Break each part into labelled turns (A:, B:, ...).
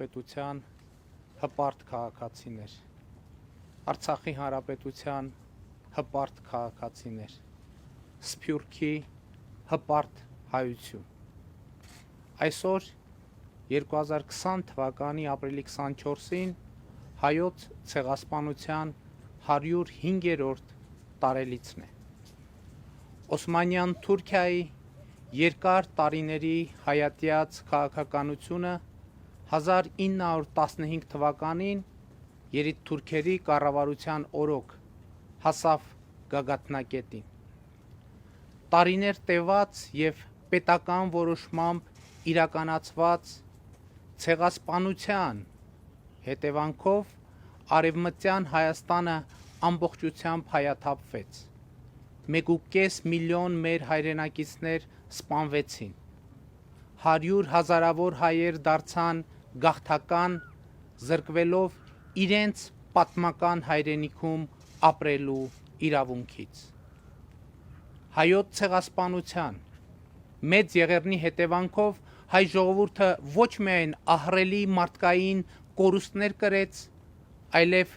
A: Հանրապետության հպարտ քաղաքացիներ, Արցախի Հանրապետության հպարտ քաղաքացիներ, Սփյուռքի հպարտ հայություն։ Այսօր 2020 թվականի ապրիլի 24-ին հայոց ցեղասպանության 105-րդ տարելիցն է։ Օսմանյան Թուրքիայի երկար տարիների հայատյաց քաղաքականությունը 1915 թվականին երիտթուրքերի կառավարության օրոք հասավ գագաթնակետին։ Տարիներ տևած եւ պետական որոշմամբ իրականացված ցեղասպանության հետևանքով Արևմտյան Հայաստանը ամբողջությամբ հայաթափվեց։ 1.5 միլիոն մեր հայրենակիցներ սպանվեցին։ 100 հազարավոր հայեր դարձան գաղթական, զրկվելով իրենց պատմական հայրենիքում ապրելու իրավունքից։ Հայոց ցեղասպանության մեծ եղեռնի հետևանքով հայ ժողովուրդը ոչ միայն ահռելի մարդկային կորուստներ կրեց, այլև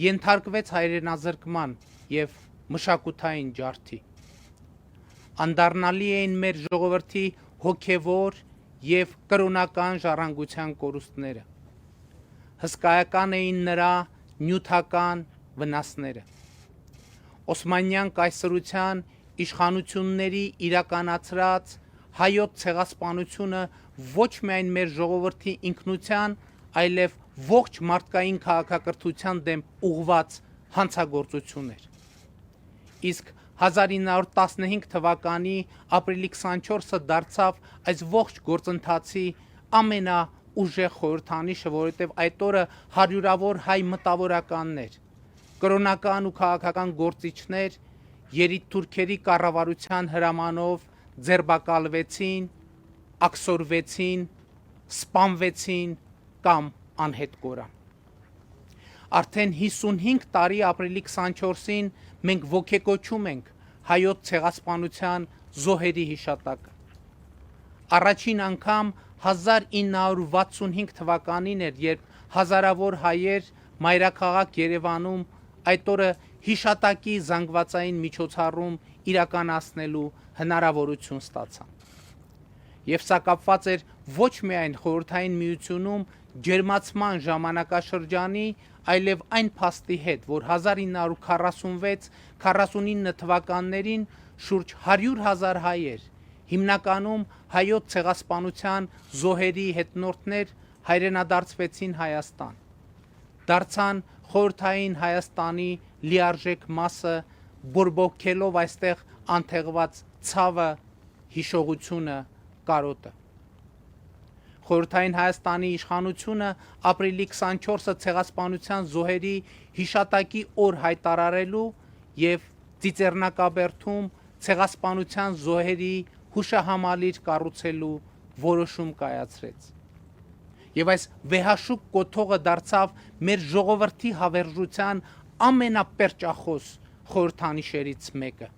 A: ենթարկվեց հայրենազրկման եւ մշակութային ջարդի։ Անդառնալի էին մեր ժողովրդի հոգևոր եւ կրոնական ժառանգության կորուստները։ Հսկայական էին նրա նյութական վնասները։ Օսմանյան կայսրության իշխանությունների իրականացրած հայոց ցեղասպանությունը ոչ միայն մեր ժողովրդի ինքնության, այլև ողջ մարդկային քաղաքակրթության դեմ ուղղված հանցագործություն էր։ Իսկ 1915 թվականի ապրիլի 24-ը դարձավ այս ողջ գործընթացի ամենաուժեղ խորհրդանիշը, որովհետև այդ օրը հարյուրավոր հայ մտավորականներ, կրոնական ու քաղաքական գործիչներ երիտթուրքերի կառավարության հրամանով ձերբակալվեցին, աքսորվեցին, սպանվեցին կամ անհետ կորան։ Արդեն 55 տարի ապրիլի 24-ին մենք ոգեկոչում ենք հայոց ցեղասպանության զոհերի հիշատակը։ Առաջին անգամ 1965 թվականին էր, երբ հազարավոր հայեր մայրաքաղաք Երևանում այդ օրը հիշատակի զանգվածային միջոցառում իրականացնելու հնարավորություն ստացան։ Եվ սա կապված էր ոչ միայն Խորհրդային Միությունում ջերմացման ժամանակաշրջանի, այլև այն փաստի հետ, որ 1946-49 թվականներին շուրջ 100,000 հայեր, հիմնականում հայոց ցեղասպանության զոհերի հետնորդներ, հայրենադարձվեցին Հայաստան, դարձան խորհրդային Հայաստանի լիարժեք մասը, բորբոքելով այստեղ անթեղված ցավը, հիշողությունը, կարոտը։ Խորհրդային Հայաստանի իշխանությունը ապրիլի 24-ը ցեղասպանության զոհերի հիշատակի օր հայտարարելու եւ Ծիծեռնակաբերդում ցեղասպանության զոհերի հուշահամալիր կառուցելու որոշում կայացրեց։ Եվ այս վեհաշուկ կոթողը դարձավ մեր ժողովրդի հավերժության ամենապերճախոս խորհրդանիշերից մեկը։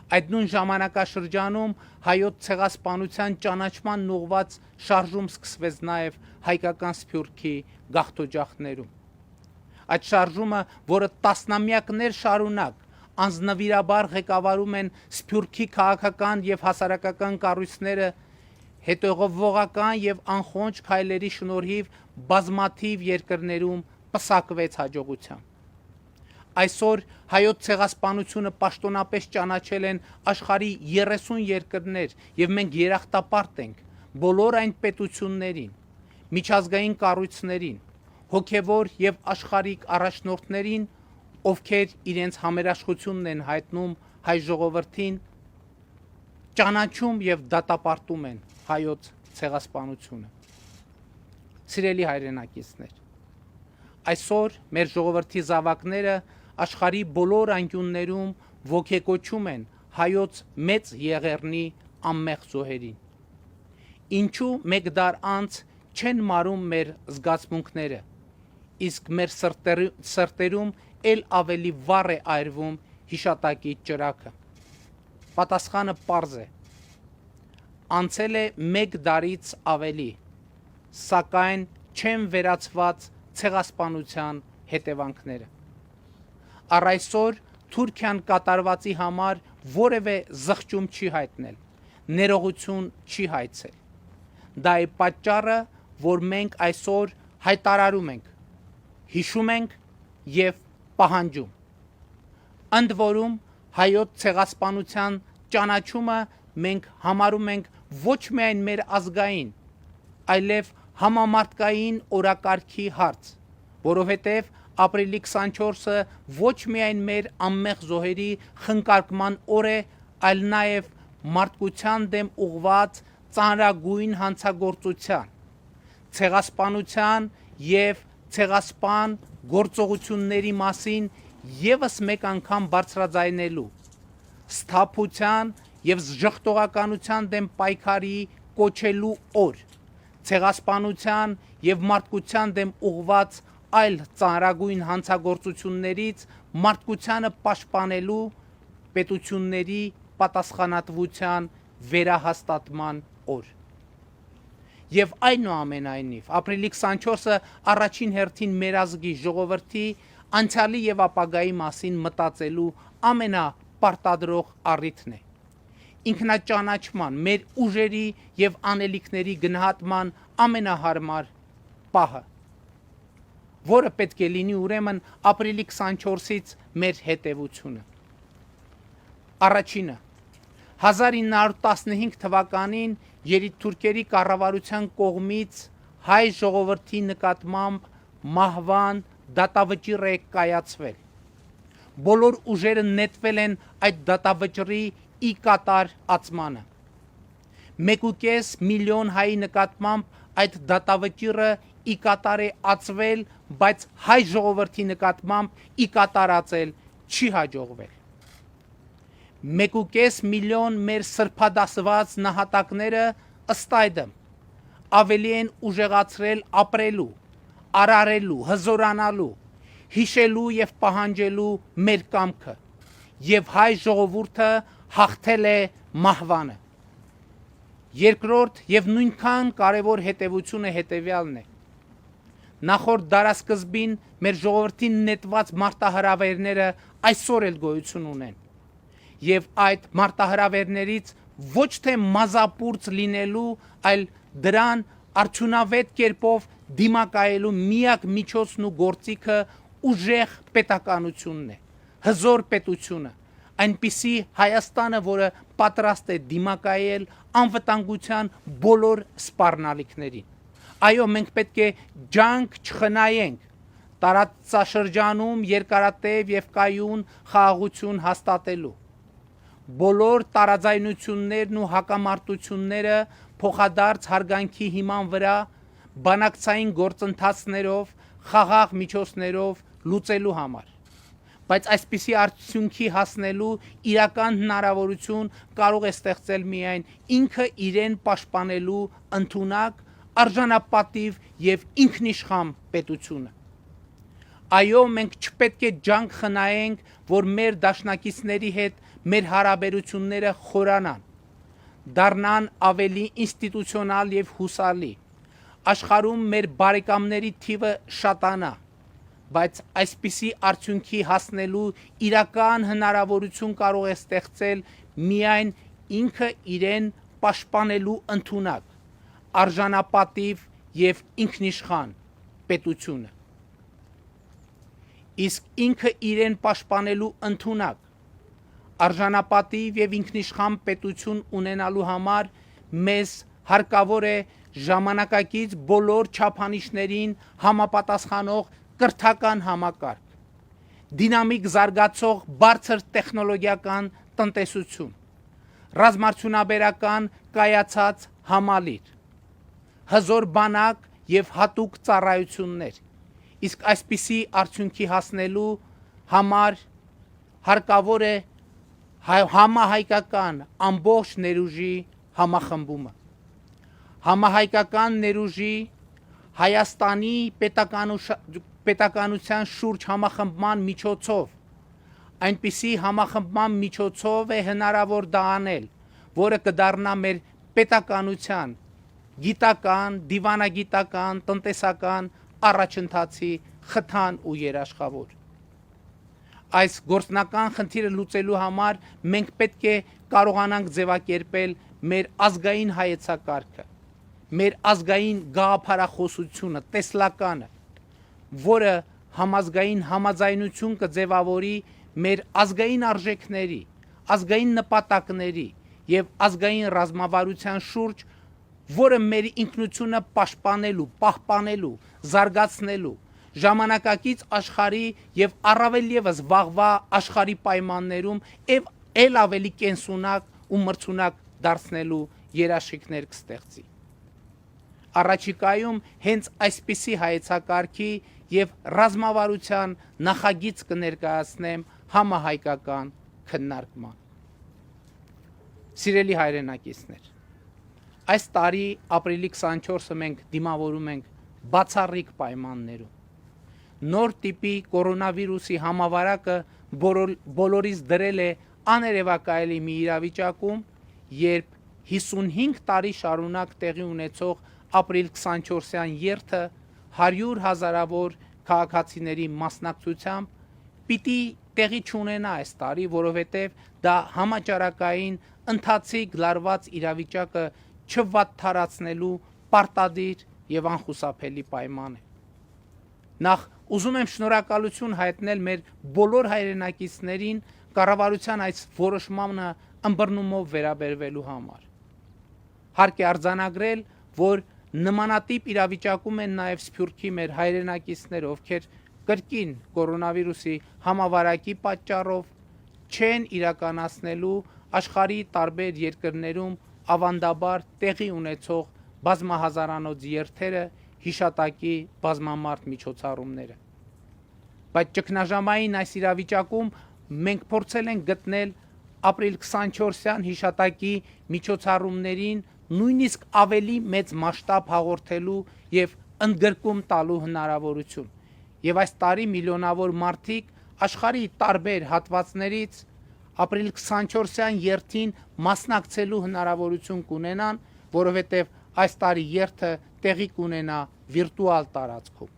A: Այդ նույն ժամանակաշրջանում հայոց ցեղասպանության ճանաչման ուղղված շարժում սկսվեց նաև հայկական Սփյուռքի գաղթօջախներում։ Այդ շարժումը, որը տասնամյակներ շարունակ անձնվիրաբար ղեկավարում են Սփյուռքի քաղաքական եւ հասարակական կառույցները, հետևողական եւ անխոնջ քայլերի շնորհիվ բազմաթիվ երկրներում պսակվեց հաջողությամբ։ Այսօր հայոց ցեղասպանությունը պաշտոնապես ճանաչել են աշխարհի 30 երկրներ եւ մենք երախտապարտ ենք բոլոր այն պետություններին, միջազգային կառույցներին, հոգեվոր եւ աշխարհիկ առաջնորդներին, ովքեր իրենց համերաշխությունն են հայտնում հայ ժողովրդին, ճանաչում եւ դատապարտում են հայոց ցեղասպանությունը։ Սիրելի հայրենակիցներ, այսօր մեր ժողովրդի զավակները աշխարհի բոլոր անկյուններում ոգեկոչում են հայոց մեծ եղեռնի անմեղ զոհերին։ Ինչու մեկ դար անց չեն մարում մեր զգացմունքները, իսկ մեր սրտերում էլ ավելի վառ է այրվում հիշատակի ճրագը։ Պատասխանը պարզ է։ Անցել է 1 դարից ավելի, սակայն չեն վերացված ցեղասպանության հետևանքները։ Առ այսօր Թուրքիան կատարվածի համար որևէ զղջում չի հայտնել, ներողություն չի հայցել։ Դա է պատճառը, որ մենք այսօր հայտարարում ենք, հիշում ենք եւ պահանջում։ Ընդ որում հայոց ցեղասպանության ճանաչումը մենք համարում ենք ոչ միայն մեր ազգային, այլև համամարտկային օրակարգի հարց, որովհետև ապրիլի 24-ը ոչ միայն մեր անմեղ զոհերի խնկարկման օր է, այլ նաև մարդկության դեմ ուղղված ծանրագույն հանցագործության, ցեղասպանության եւ ցեղասպան գործողությունների մասին եւս մեկ անգամ բարձրաձայնելու, սթափության եւ ժխտողականության դեմ պայքարի կոչելու օր, ցեղասպանության եւ մարդկության դեմ ուղղված այլ ծանրագույն հանցագործություններից մարդկությանը պաշտպանելու պետությունների պատասխանատվության վերահաստատման օր։ Եվ այնուամենայնիվ ապրիլի 24-ը առաջին հերթին մեր ազգի ժողովրդի անցյալի եւ ապագայի մասին մտածելու ամենապարտադրող առիթն է։ Ինքնաճանաչման, մեր ուժերի եւ անելիքների գնահատման ամենահարմար պահը, որը պետք է լինի ուրեմն ապրիլի 24-ից մեր հետևությունը։ Առաջինը 1915 թվականին երիտթուրքերի կառավարության կողմից հայ ժողովրդի նկատմամբ մահվան դատավճիռ է կայացվել։ Բոլոր ուժերը նետվել են այդ դատավճռի ի կատար ածմանը։ 1.5 միլիոն հայի նկատմամբ այդ դատավճիռը ի կատար է ածվել, բայց հայ ժողովրդի նկատմամբ ի կատար ածել չի հաջողվել։ 1.5 միլիոն մեր սրբադասված նահատակները ըստ այդմ ավելի են ուժեղացրել ապրելու, արարելու, հզորանալու, հիշելու եւ պահանջելու մեր կամքը, եւ հայ ժողովուրդը հաղթել է մահվանը։ Երկրորդ եւ նույնքան կարևոր հետևությունը հետեւյալն է։ Նախորդ դարասկզբին մեր ժողովրդին նետված մարտահրավերները այսօր էլ գոյություն ունեն։ Եվ այդ մարտահրավերներից ոչ թե մազապուրծ լինելու, այլ դրան արդյունավետ կերպով դիմակայելու միակ միջոցն ու գործիքը ուժեղ պետականությունն է, հզոր պետությունը, այնպիսի Հայաստանը, որը պատրաստ է դիմակայել անվտանգության բոլոր սպառնալիքներին։ Այո, մենք պետք է ջանք չխնայենք տարածաշրջանում երկարատև եւ կայուն խաղաղություն հաստատելու։ Բոլոր տարաձայնություններն ու հակամարտությունները փոխադարձ հարգանքի հիման վրա բանակցային գործընթացներով, խաղաղ միջոցներով լուծելու համար։ Բայց այսպիսի արդյունքի հասնելու իրական հնարավորություն կարող է ստեղծել միայն ինքը իրեն պաշտպանելու ընդունակ, արժանապատիվ եւ ինքնիշխան պետությունը։ Այո, մենք չպետք է ջանք խնայենք, որ մեր դաշնակիցների հետ մեր հարաբերությունները խորանան, դառնան ավելի ինստիտուցիոնալ եւ հուսալի, աշխարհում մեր բարեկամների թիվը շատանա, բայց այսպիսի արդյունքի հասնելու իրական հնարավորություն կարող է ստեղծել միայն ինքը իրեն պաշտպանելու ընդունակ, արժանապատիվ եւ ինքնիշխան պետությունը։ Իսկ ինքը իրեն պաշտպանելու ընդունակ, արժանապատիվ եւ ինքնիշխան պետություն ունենալու համար մեզ հարկավոր է ժամանակակից բոլոր չափանիշներին համապատասխանող կրթական համակարգ, դինամիկ զարգացող բարձր տեխնոլոգիական տնտեսություն, ռազմարդյունաբերական կայացած համալիր, հզոր բանակ եւ հատուկ ծառայություններ։ Իսկ այսպիսի արդյունքի հասնելու համար հարկավոր է համահայկական ամբողջ ներուժի համախմբումը։ Համահայկական ներուժի Հայաստանի պետականության շուրջ համախմբման միջոցով, այնպիսի համախմբման միջոցով է հնարավոր դա անել, որը կդառնա մեր պետականության գիտական, դիվանագիտական, տնտեսական առաջընթացի խթան ու երաշխավոր։ Այս գործնական խնդիրը լուծելու համար մենք պետք է կարողանանք ձևակերպել մեր ազգային հայեցակարգը, մեր ազգային գաղափարախոսությունը, տեսլականը, որը համազգային համաձայնություն կձևավորի մեր ազգային արժեքների, ազգային նպատակների եւ ազգային ռազմավարության շուրջ, որը մեր ինքնությունը պաշտպանելու, պահպանելու, զարգացնելու, ժամանակակից աշխարհի եւ առավել եւս վաղվա աշխարհի պայմաններում ել ավելի կենսունակ ու մրցունակ դարձնելու երաշխիքներ կստեղծի։ Առաջիկայում հենց այսպիսի հայեցակարգի եւ ռազմավարության նախագիծ կներկայացնեմ համահայկական քննարկման։ Սիրելի հայրենակիցներ, այս տարի ապրիլի 24-ը մենք դիմավորում ենք բացառիկ պայմաններում։ Նոր տիպի կորոնավիրուսի համավարակը բոլորիս դրել է աներևակայելի մի իրավիճակում, երբ 55 տարի շարունակ տեղի ունեցող ապրիլ 24-յան երթը 100 հազարավոր քաղաքացիների մասնակցությամբ պիտի տեղի չունենա այս տարի, որովհետև դա համաճարակային ընթացիկ լարված իրավիճակը չվատթարացնելու պարտադիր եւ անխուսափելի պայման է։ Նախ ուզում եմ շնորհակալություն հայտնել մեր բոլոր հայրենակիցներին կառավարության այս որոշմանը ըմբռնումով վերաբերվելու համար։ Հարկ է արձանագրել, որ նմանատիպ իրավիճակում են նաև Սփյուռքի մեր հայրենակիցներ, ովքեր կրկին կորոնավիրուսի համավարակի պատճառով չեն իրականացնելու աշխարհի տարբեր երկրներում ավանդաբար տեղի ունեցող բազմահազարանոց երթերը, հիշատակի բազմամարդ միջոցառումները։ Բայց ճգնաժամային այս իրավիճակում մենք փորձել ենք գտնել ապրիլ 24-յան հիշատակի միջոցառումներին նույնիսկ ավելի մեծ մասշտաբ հաղորդելու եւ ընդգրկում տալու հնարավորություն։ Եվ այս տարի միլիոնավոր մարդիկ աշխարհի տարբեր հատվածներից ապրիլ 24-յան երթին մասնակցելու հնարավորություն կունենան, որովհետև այս տարի երթը տեղի կունենա վիրտուալ տարածքում։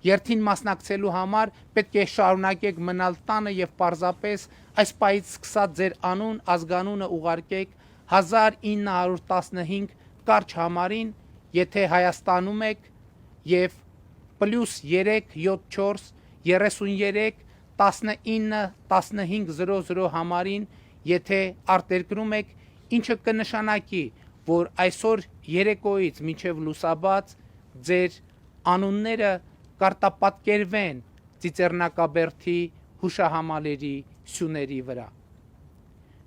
A: Երթին մասնակցելու համար պետք է շարունակեք մնալ տանը եւ պարզապես այս պահից սկսած ձեր անուն, ազգանունը ուղարկեք 1915 կարճ համարին, եթե Հայաստանում եք, եւ +3 74 33 19 1500 համարին, եթե արտերկրում եք, ինչը կնշանակի, որ այսօր երեկոյից մինչև լուսաբաց ձեր անունները կարտապատկերվեն Ծիծեռնակաբերդի հուշահամալիրի սյուների վրա։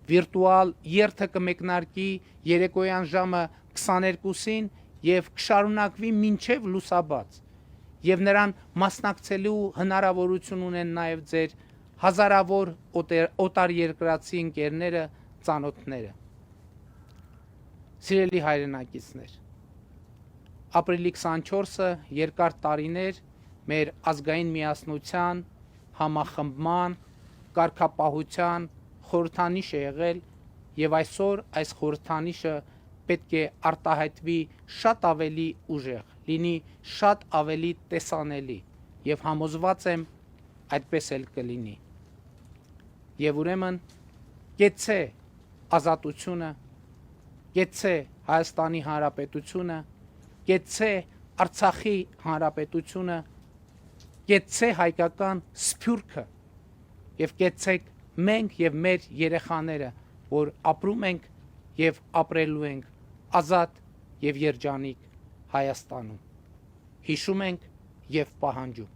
A: Վիրտուալ երթը կմեկնարկի երեկոյան ժամը 22-ին եւ կշարունակվի մինչև լուսաբաց, եւ նրան մասնակցելու հնարավորություն ունեն նաեւ ձեր հազարավոր օտարերկրացի ընկերները, ծանոթները։ Սիրելի հայրենակիցներ, ապրիլի 24-ը երկար տարիներ մեր ազգային միասնության, համախմբման, կարգապահության խորհրդանիշ է եղել եւ այսօր այս խորհրդանիշը պետք է արտահայտվի շատ ավելի ուժեղ, լինի շատ ավելի տեսանելի եւ համոզված եմ այդպես էլ կլինի։ Եվ ուրեմն կեցցե ազատությունը, կեցցե Հայաստանի Հանրապետությունը, կեցցե Արցախի Հանրապետությունը, կեցցե հայկական Սփյուռքը եւ կեցցեք մենք եւ մեր երեխաները, որ ապրում ենք եւ ապրելու ենք ազատ եւ երջանիկ Հայաստանում։ Հիշում ենք եւ պահանջում